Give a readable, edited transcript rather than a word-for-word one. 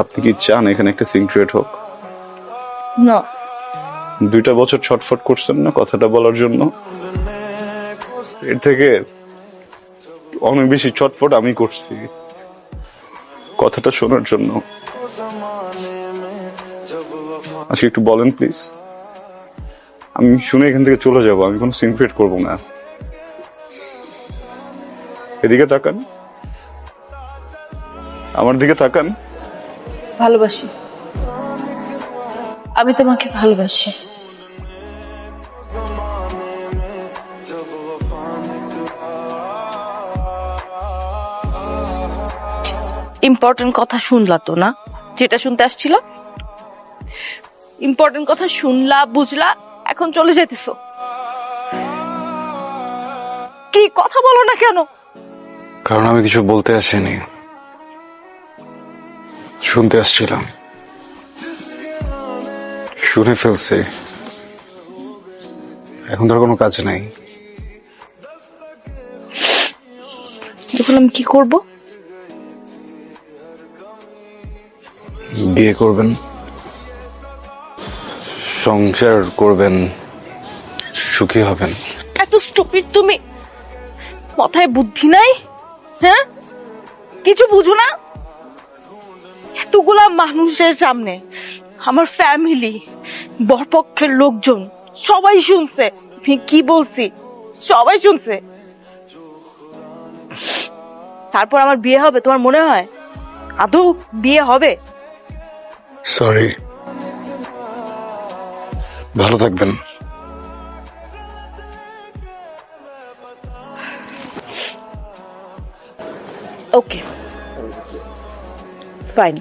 আপনি কি চান এখানে একটা সিন ক্রিয়েট হোক? না 2টা বছর ছটফট করছেন না কথাটা বলার জন্য, এর থেকে অনেক বেশি ছটফট আমি করছি কথাটা শোনার জন্য। আজকে একটু বলেন প্লিজ, আমি শুনে এখান থেকে চলে যাব, আমি কোনো সিন ক্রিয়েট করবো না। এদিকে তাকান, আমার দিকে তাকান। ভালোবাসি, আমি তোমাকে ভালোবাসি। ইম্পর্টেন্ট কথা শুনলা তো না, যেটা শুনতে আসছিল? ইম্পর্টেন্ট কথা শুনলা, বুঝলা, এখন চলে যাইতেছো। কি কথা বলো না কেন? কারণ আমি কিছু বলতে আসিনি, শুনতে আসছিলাম। শুনে ফেলছি, এখন তার কোনো কাজ নাই। এখন আমি কি করব? বিয়ে করবেন, সংসার করবেন, সুখী হবেন। এত স্টুপিড তুমি? মাথায় বুদ্ধি নাই? হ্যাঁ, কিছু বুঝো না? এতগুলা মানুষের সামনে আমার ফ্যামিলি, বরপক্ষের লোকজন সবাই শুনছে আমি কি বলছি, সবাই শুনছে। তারপর আমার বিয়ে হবে তোমার মনে হয়? আদৌ বিয়ে হবে? সরি, ভালো থাকবেন। ওকে, ফাইন।